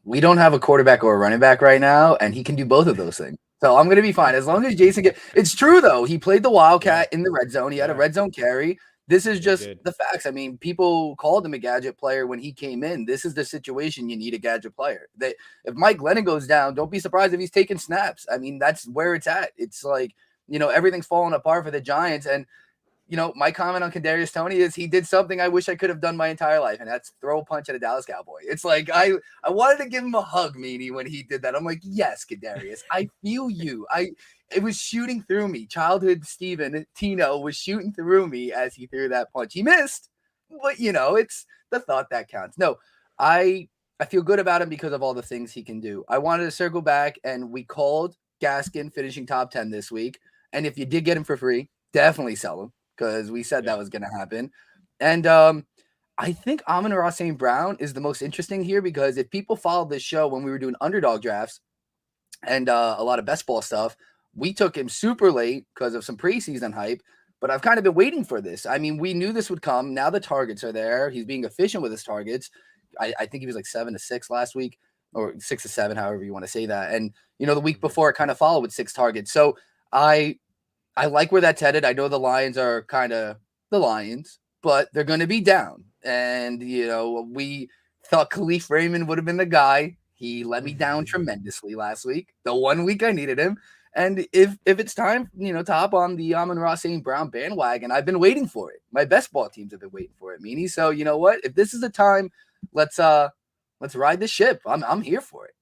S2: We don't have a quarterback or a running back right now, and he can do both of those things. So I'm going to be fine. As long as Jason it's true, though. He played the Wildcat in the red zone. He had a red zone carry. This is just the facts. I mean, people called him a gadget player when he came in. This is the situation you need a gadget player. If Mike Glennon goes down, don't be surprised if he's taking snaps. I mean, that's where it's at. It's like, everything's falling apart for the Giants. And, my comment on Kadarius Toney is he did something I wish I could have done my entire life, and that's throw a punch at a Dallas Cowboy. It's like I wanted to give him a hug, Meaney, when he did that. I'm like, yes, Kadarius, I feel you. It was shooting through me. Childhood Steven, Tino, was shooting through me as he threw that punch. He missed, but, it's the thought that counts. No, I feel good about him because of all the things he can do. I wanted to circle back, and we called Gaskin finishing top 10 this week. And if you did get him for free, definitely sell him, because we said that was going to happen. And I think Amon-Ra St. Brown is the most interesting here, because if people followed this show when we were doing underdog drafts and a lot of best ball stuff, we took him super late because of some preseason hype, but I've kind of been waiting for this. I mean, we knew this would come. Now the targets are there. He's being efficient with his targets. I think he was like 7 to 6 last week, or 6 to 7, however you want to say that. And, the week before it kind of followed with 6 targets. So I like where that's headed. I know the Lions are kind of the Lions, but they're going to be down. And, we thought Khalif Raymond would have been the guy. He let me down tremendously last week, the 1 week I needed him. And if it's time, to hop on the Amon-Ra St. Brown bandwagon, I've been waiting for it. My best ball teams have been waiting for it, Meaney. So you know what? If this is the time, let's ride the ship. I'm here for it.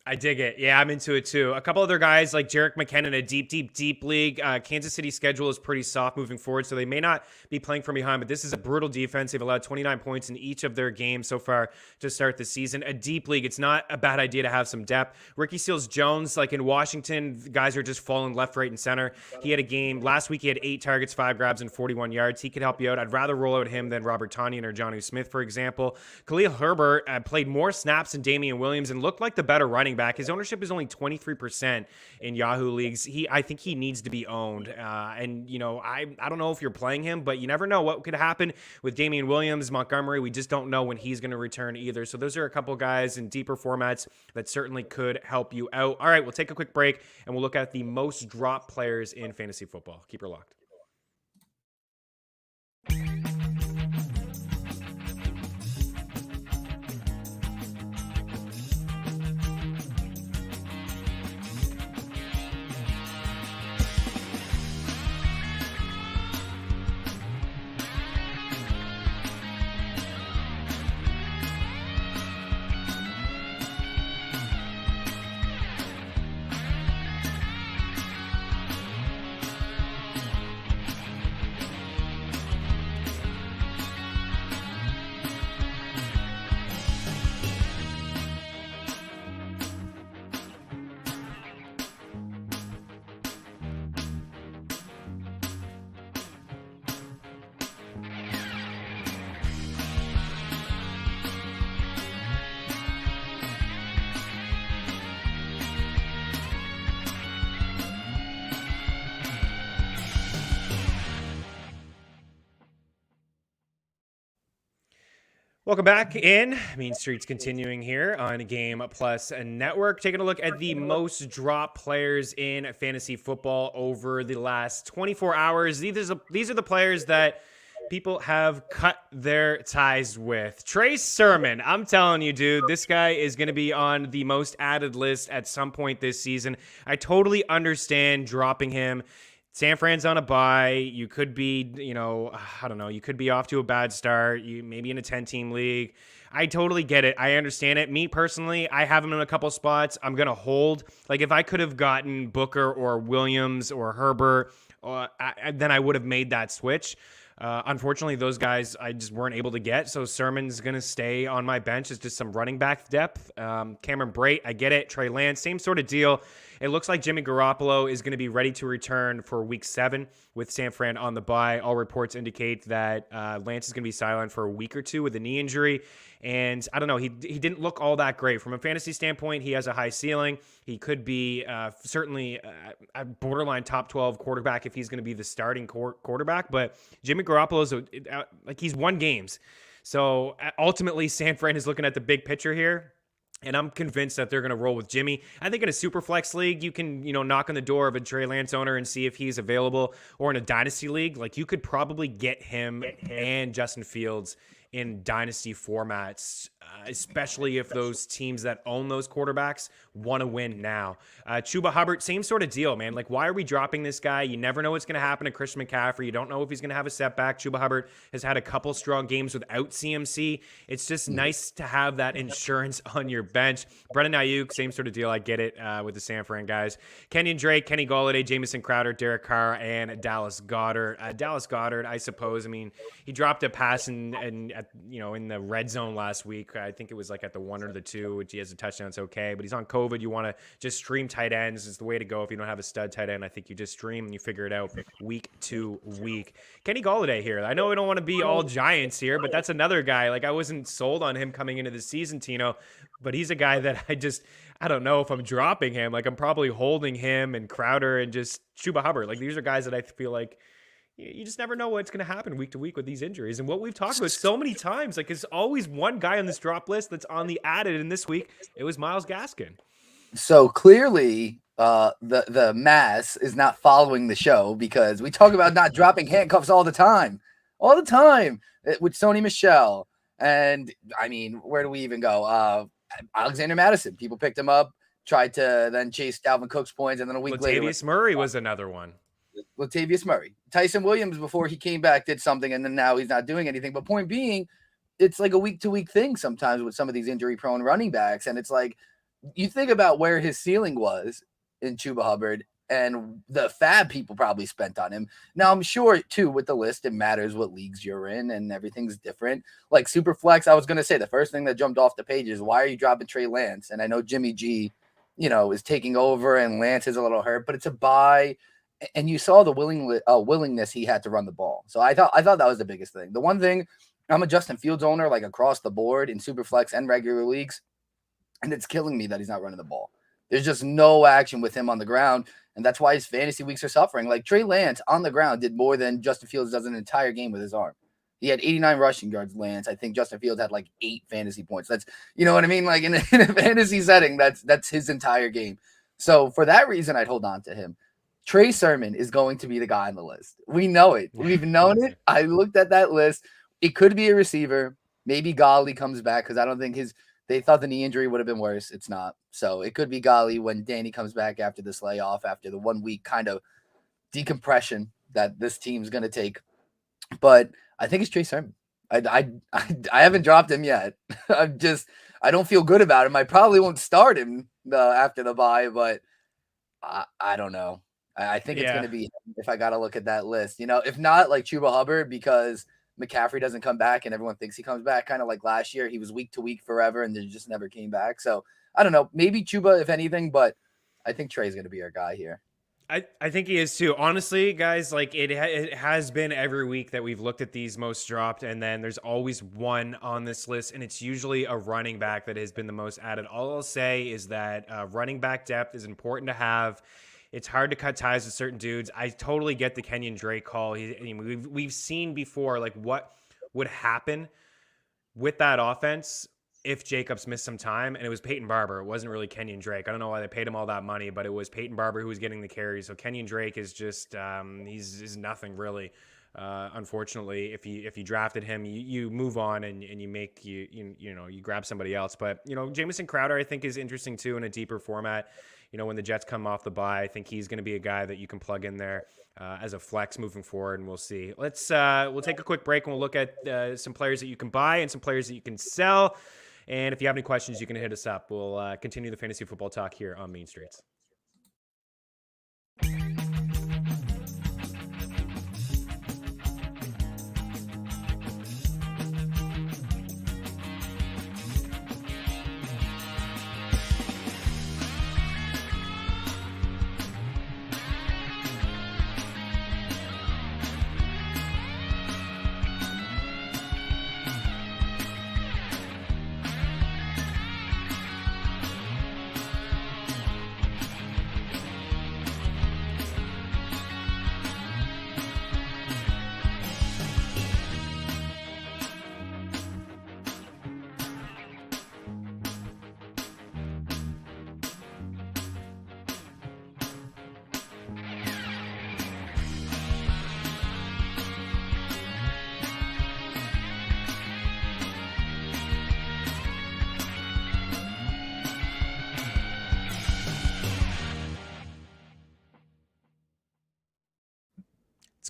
S1: I dig it. Yeah, I'm into it too. A couple other guys like Jerick Mckenna in a deep league. Kansas City's schedule is pretty soft moving forward, so they may not be playing from behind, but this is a brutal defense. They've allowed 29 points in each of their games so far to start the season. A deep league, it's not a bad idea to have some depth. Ricky Seals-Jones, like in Washington, guys are just falling left, right, and center. He had a game last week. He had 8 targets, 5 grabs, and 41 yards. He could help you out. I'd rather roll out him than Robert Tonyan or Jonnu Smith, for example. Khalil Herbert played more snaps than Damian Williams and looked like the better running running back. His ownership is only 23% in Yahoo leagues. I think he needs to be owned. And, I don't know if you're playing him, but you never know what could happen with Damian Williams, Montgomery. We just don't know when he's going to return either. So those are a couple guys in deeper formats that certainly could help you out. All right, we'll take a quick break and we'll look at the most dropped players in fantasy football. Keep her locked. Welcome back in. Mean Streets continuing here on Game Plus Network. Taking a look at the most dropped players in fantasy football over the last 24 hours. These are the players that people have cut their ties with. Trey Sermon, I'm telling you, dude, this guy is going to be on the most added list at some point this season. I totally understand dropping him. San Fran's on a bye. You could be, I don't know. You could be off to a bad start. You maybe in a 10-team league. I totally get it. I understand it. Me personally, I have him in a couple spots. I'm going to hold. Like if I could have gotten Booker or Williams or Herbert, then I would have made that switch. Unfortunately, those guys I just weren't able to get. So Sermon's going to stay on my bench. It's just some running back depth. Cameron Brate, I get it. Trey Lance, same sort of deal. It looks like Jimmy Garoppolo is going to be ready to return for week 7 with San Fran on the bye. All reports indicate that Lance is going to be silent for a week or two with a knee injury. And I don't know, he didn't look all that great. From a fantasy standpoint, he has a high ceiling. He could be certainly a borderline top 12 quarterback if he's going to be the starting quarterback. But Jimmy Garoppolo's he's won games. So ultimately, San Fran is looking at the big picture here. And I'm convinced that they're going to roll with Jimmy. I think in a super flex league, you can, knock on the door of a Trey Lance owner and see if he's available. Or in a dynasty league, you could probably get him and Justin Fields in dynasty formats, especially if those teams that own those quarterbacks want to win now. Chuba Hubbard, same sort of deal, man. Why are we dropping this guy? You never know what's going to happen to Christian McCaffrey. You don't know if he's going to have a setback. Chuba Hubbard has had a couple strong games without CMC. It's just nice to have that insurance on your bench. Brendan Ayuk, same sort of deal. I get it with the San Fran guys. Kenyon Drake, Kenny Gallaudet, Jamison Crowder, Derek Carr, and Dallas Goedert. Dallas Goedert, I suppose. I mean, he dropped a pass in the red zone last week. I think it was at the 1 or the 2, which he has a touchdown. It's okay, but he's on COVID. You want to just stream tight ends is the way to go. If you don't have a stud tight end, I think you just stream and you figure it out week to week. Kenny Gallaudet here. I know we don't want to be all Giants here, but that's another guy. I wasn't sold on him coming into the season, Tino, but he's a guy that I don't know if I'm dropping him. I'm probably holding him and Crowder and just Chuba Hubbard. These are guys that I feel like you just never know what's going to happen week to week with these injuries. And what we've talked about so many times, there's always one guy on this drop list that's on the added. And this week, it was Myles Gaskin. So
S2: clearly, the mass is not following the show because we talk about not dropping handcuffs all the time with Sony Michel. And I mean, where do we even go? Alexander Madison, people picked him up, tried to then chase Dalvin Cook's points. And then a week later,
S1: Latavius Murray was another one.
S2: Latavius Murray. Tyson Williams, before he came back, did something, and then now he's not doing anything. But point being, it's a week-to-week thing sometimes with some of these injury-prone running backs. And it's you think about where his ceiling was in Chuba Hubbard and the fab people probably spent on him. Now, I'm sure, too, with the list, it matters what leagues you're in, and everything's different. Superflex, I was going to say, the first thing that jumped off the page is, why are you dropping Trey Lance? And I know Jimmy G, is taking over, and Lance is a little hurt, but it's a bye. And you saw the willingness he had to run the ball. So I thought that was the biggest thing. The one thing, I'm a Justin Fields owner, across the board in Superflex and regular leagues. And it's killing me that he's not running the ball. There's just no action with him on the ground. And that's why his fantasy weeks are suffering. Like Trey Lance on the ground did more than Justin Fields does an entire game with his arm. He had 89 rushing yards, Lance. I think Justin Fields had like 8 fantasy points. That's, you know what I mean? Like in a fantasy setting, that's his entire game. So for that reason, I'd hold on to him. Trey Sermon is going to be the guy on the list. We know it. We've known it. I looked at that list. It could be a receiver. Maybe Gallaudet comes back because I don't think they thought the knee injury would have been worse. It's not. So it could be Gallaudet when Danny comes back after this layoff, after the 1 week kind of decompression that this team's going to take. But I think it's Trey Sermon. I haven't dropped him yet. I don't feel good about him. I probably won't start him after the bye, but I don't know. I think it's going to be him if I got to look at that list. You know, if not, like Chuba Hubbard, because McCaffrey doesn't come back and everyone thinks he comes back, kind of like last year. He was week to week forever and then just never came back. So I don't know. Maybe Chuba, if anything, but I think Trey's going to be our guy here.
S1: I think he is too. Honestly, guys, like it has been every week that we've looked at these most dropped, and then there's always one on this list, and it's usually a running back that has been the most added. All I'll say is that running back depth is important to have. It's hard to cut ties with certain dudes. I totally get the Kenyon Drake call. We've seen before, like, what would happen with that offense if Jacobs missed some time, and it was Peyton Barber. It wasn't really Kenyon Drake. I don't know why they paid him all that money, but it was Peyton Barber who was getting the carries. So Kenyon Drake is just he's nothing really. Unfortunately, if you drafted him, you move on and you grab somebody else. But Jamison Crowder I think is interesting too in a deeper format. When the Jets come off the bye, I think he's going to be a guy that you can plug in there as a flex moving forward, and we'll see. We'll take a quick break and we'll look at some players that you can buy and some players that you can sell. And if you have any questions, you can hit us up. We'll continue the fantasy football talk here on Mean Streets.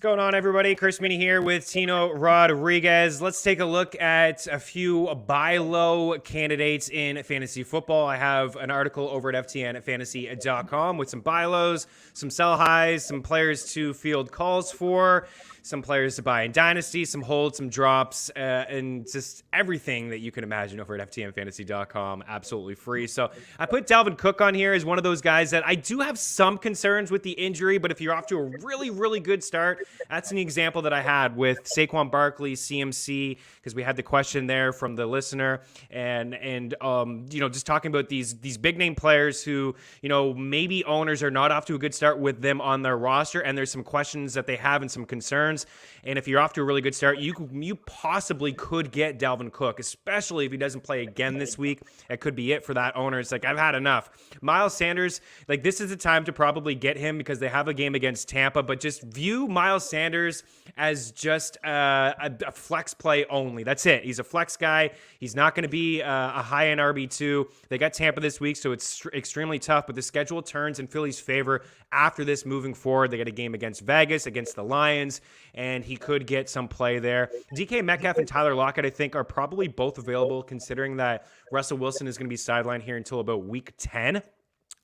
S1: What's going on, everybody? Chris Meaney here with Tino Rodriguez. Let's take a look at a few buy low candidates in fantasy football. I have an article over at ftnfantasy.com with some buy lows, some sell highs, some players to field calls for, some players to buy in Dynasty, some holds, some drops, and just everything that you can imagine over at ftnfantasy.com, absolutely free. So I put Dalvin Cook on here as one of those guys that I do have some concerns with the injury, but if you're off to a really, really good start, that's an example that I had with Saquon Barkley, CMC, because we had the question there from the listener, and just talking about these big name players who, maybe owners are not off to a good start with them on their roster, and there's some questions that they have and some concerns. And if you're off to a really good start, you possibly could get Dalvin Cook, especially if he doesn't play again this week. That could be it for that owner. It's like, I've had enough. Miles Sanders, like, this is the time to probably get him because they have a game against Tampa, but just view Miles Sanders as just a flex play only. That's it. He's a flex guy. He's not going to be a high-end RB2. They got Tampa this week, so it's extremely tough, but the schedule turns in Philly's favor after this moving forward. They got a game against Vegas, against the Lions, and he could get some play there. DK Metcalf and Tyler Lockett, I think, are probably both available, considering that Russell Wilson is going to be sidelined here until about week 10.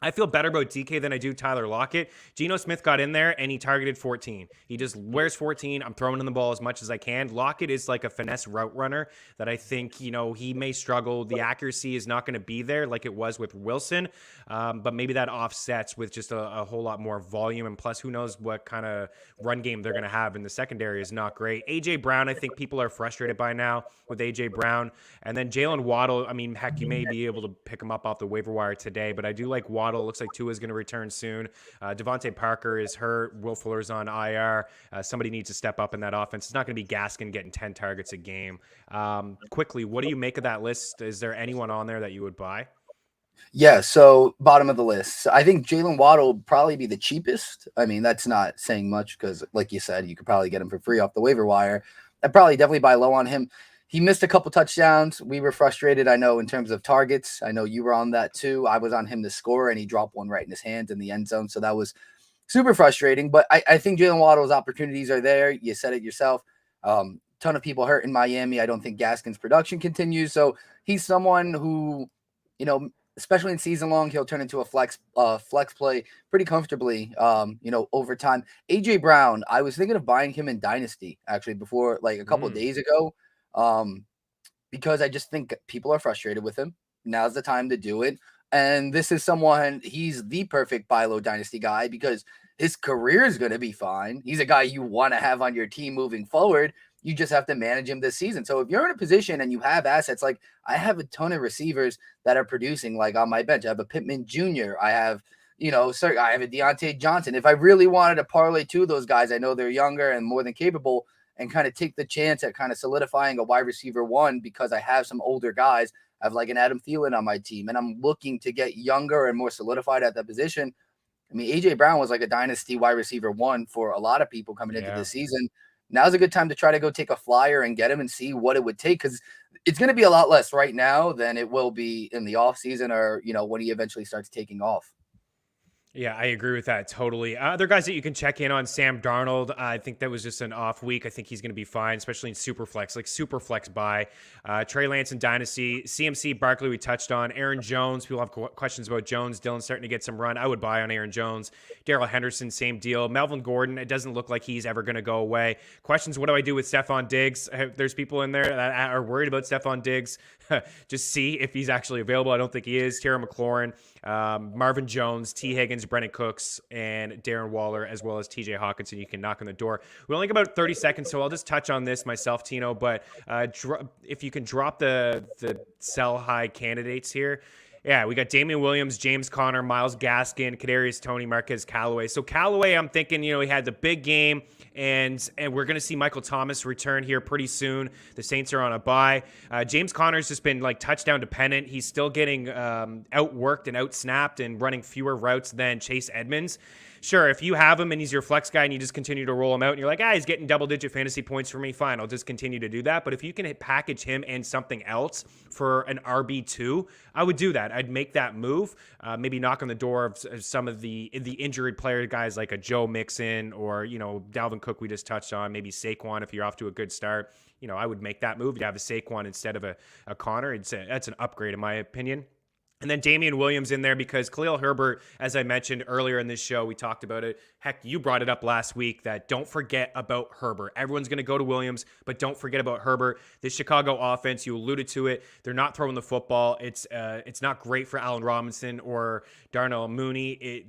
S1: I feel better about DK than I do Tyler Lockett. Geno Smith got in there and he targeted 14. He just wears 14. I'm throwing in the ball as much as I can. Lockett is like a finesse route runner that I think, he may struggle. The accuracy is not going to be there like it was with Wilson, but maybe that offsets with just a whole lot more volume. And plus, who knows what kind of run game they're going to have in the secondary is not great. A.J. Brown, I think people are frustrated by now with A.J. Brown. And then Jalen Waddle, I mean, heck, you may be able to pick him up off the waiver wire today, but I do like Waddle. Looks like Tua is going to return soon. Devontae Parker is hurt. Will Fuller's on IR. Somebody needs to step up in that offense. It's not going to be Gaskin getting 10 targets a game. Quickly, what do you make of that list? Is there anyone on there that you would buy?
S2: Yeah, so bottom of the list. I think Jalen Waddle would probably be the cheapest. I mean, that's not saying much because, like you said, you could probably get him for free off the waiver wire. I'd probably definitely buy low on him. He missed a couple touchdowns. We were frustrated, I know, in terms of targets. I know you were on that too. I was on him to score, and he dropped one right in his hands in the end zone. So that was super frustrating. But I think Jalen Waddle's opportunities are there. You said it yourself. Ton of people hurt in Miami. I don't think Gaskin's production continues. So he's someone who, especially in season long, he'll turn into a flex play pretty comfortably, over time. A.J. Brown, I was thinking of buying him in Dynasty, actually, before, like a couple of days ago. Because I just think people are frustrated with him. Now's the time to do it. And this is someone, he's the perfect buy low dynasty guy because his career is going to be fine. He's a guy you want to have on your team moving forward. You just have to manage him this season. So if you're in a position and you have assets, like I have a ton of receivers that are producing like on my bench. I have a Pittman Jr. I have, I have a Deontay Johnson. If I really wanted to parlay two of those guys, I know they're younger and more than capable, and kind of take the chance at kind of solidifying a wide receiver one because I have some older guys. I have like an Adam Thielen on my team, and I'm looking to get younger and more solidified at that position. I mean, A.J. Brown was like a dynasty wide receiver one for a lot of people coming into this season. Now's a good time to try to go take a flyer and get him and see what it would take because it's going to be a lot less right now than it will be in the offseason or, when he eventually starts taking off.
S1: Yeah, I agree with that totally. Other guys that you can check in on, Sam Darnold. I think that was just an off week. I think he's going to be fine, especially in Superflex, like Superflex buy. Trey Lance in Dynasty. CMC, Barkley we touched on. Aaron Jones, people have questions about Jones. Dylan's starting to get some run. I would buy on Aaron Jones. Darrell Henderson, same deal. Melvin Gordon, it doesn't look like he's ever going to go away. Questions, what do I do with Stephon Diggs? There's people in there that are worried about Stephon Diggs. Just see if he's actually available. I don't think he is. Terry McLaurin, Marvin Jones, T. Higgins, Brennan Cooks, and Darren Waller, as well as TJ Hawkinson. You can knock on the door. We only got about 30 seconds, so I'll just touch on this myself, Tino. But if you can drop the sell high candidates here. Yeah, we got Damian Williams, James Conner, Myles Gaskin, Kadarius Toney, Marquez Callaway. So Callaway, I'm thinking, he had the big game, and we're going to see Michael Thomas return here pretty soon. The Saints are on a bye. James Conner's just been like touchdown dependent. He's still getting outworked and outsnapped and running fewer routes than Chase Edmonds. Sure, if you have him and he's your flex guy and you just continue to roll him out and you're like, he's getting double-digit fantasy points for me, fine, I'll just continue to do that. But if you can package him and something else for an RB2, I would do that. I'd make that move, maybe knock on the door of some of the injured player guys like a Joe Mixon or, Dalvin Cook we just touched on, maybe Saquon if you're off to a good start. I would make that move. You'd have a Saquon instead of a Connor. That's an upgrade in my opinion. And then Damian Williams in there because Khalil Herbert, as I mentioned earlier in this show, we talked about it. Heck, you brought it up last week that don't forget about Herbert. Everyone's going to go to Williams, but don't forget about Herbert. This Chicago offense, you alluded to it. They're not throwing the football. It's not great for Allen Robinson or Darnell Mooney.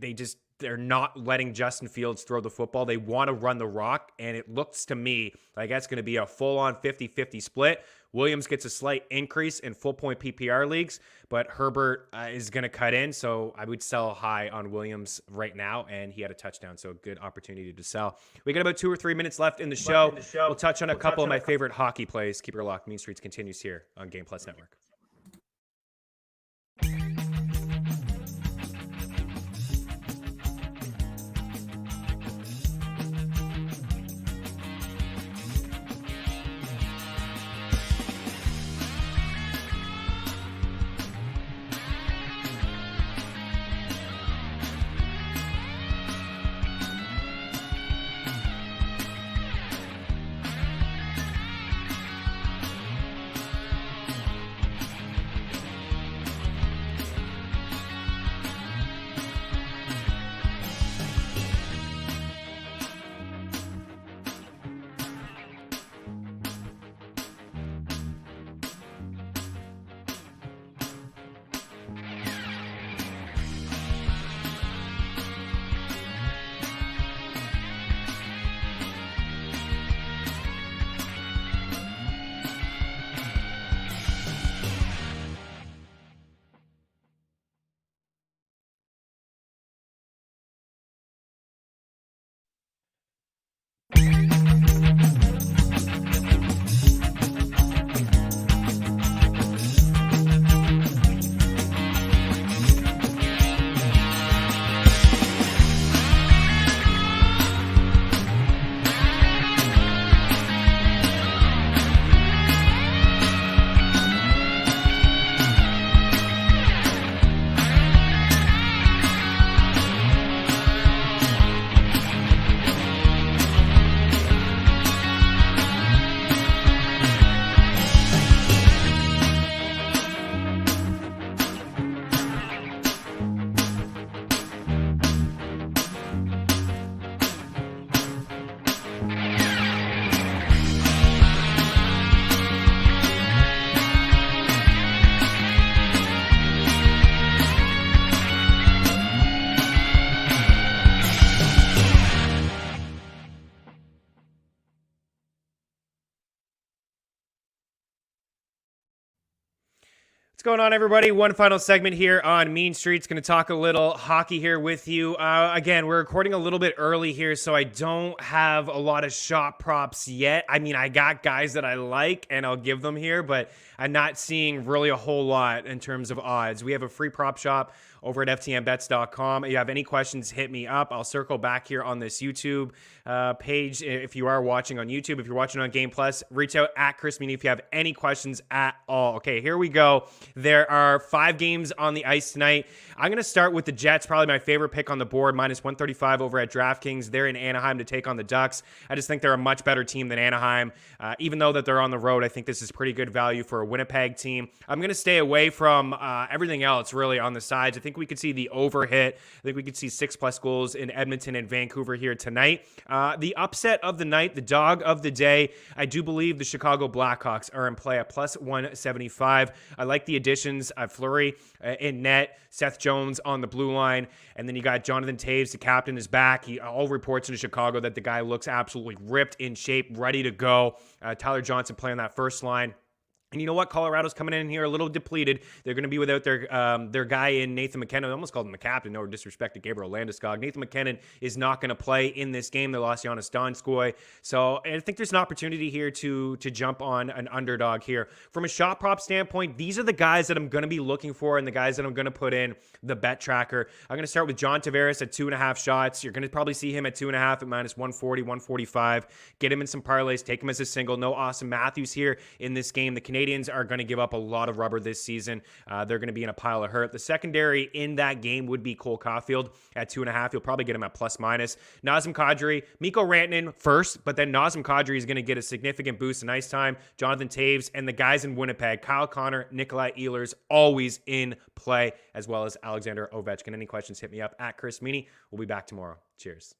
S1: They're not letting Justin Fields throw the football. They want to run the rock, and it looks to me like that's going to be a full-on 50-50 split. Williams gets a slight increase in full-point PPR leagues, but Herbert is going to cut in, so I would sell high on Williams right now, and he had a touchdown, so a good opportunity to sell. We got about 2 or 3 minutes left in the show. We'll touch on a couple of my favorite hockey plays. Keep your lock. Mean Streets continues here on Game Plus Network. What's going on, everybody? One final segment here on Mean Streets. Going to talk a little hockey here with you. Again, we're recording a little bit early here, so I don't have a lot of shot props yet. I mean, I got guys that I like, and I'll give them here, but I'm not seeing really a whole lot in terms of odds. We have a free prop shop over at ftmbets.com. If you have any questions, hit me up. I'll circle back here on this YouTube page if you are watching on YouTube. If you're watching on Game Plus, reach out at Chris Meaney if you have any questions at all. Okay, here we go. There are 5 games on the ice tonight. I'm going to start with the Jets, probably my favorite pick on the board, minus 135 over at DraftKings. They're in Anaheim to take on the Ducks. I just think they're a much better team than Anaheim. Even though that they're on the road, I think this is pretty good value for a Winnipeg team. I'm going to stay away from everything else really on the sides. I think we could see the over hit. I think we could see 6+ goals in Edmonton and Vancouver here tonight. The upset of the night, the dog of the day, I do believe the Chicago Blackhawks are in play at plus 175. I like the additions. Fleury in net, Seth Jones on the blue line, and then you got Jonathan Toews, the captain, is back. All reports in Chicago that the guy looks absolutely ripped, in shape, ready to go. Tyler Johnson playing that first line. And you know what? Colorado's coming in here a little depleted. They're going to be without their guy in Nathan McKenna. I almost called him the captain. No disrespect to Gabriel Landeskog. Nathan McKinnon is not going to play in this game. They lost Jonas Donskoy. So I think there's an opportunity here to jump on an underdog here. From a shot prop standpoint, these are the guys that I'm going to be looking for and the guys that I'm going to put in the bet tracker. I'm going to start with John Tavares at 2.5 shots. You're going to probably see him at 2.5 at minus 140, 145. Get him in some parlays. Take him as a single. No Austin Matthews here in this game. The Canadians are going to give up a lot of rubber this season. They're going to be in a pile of hurt. The secondary in that game would be Cole Caulfield at 2.5. You'll probably get him at plus minus. Nazem Kadri, Mikko Rantanen first, but then Nazem Kadri is going to get a significant boost in ice time. Jonathan Toews and the guys in Winnipeg, Kyle Connor, Nikolai Ehlers, always in play, as well as Alexander Ovechkin. Any questions, hit me up at Chris Meaney. We'll be back tomorrow. Cheers.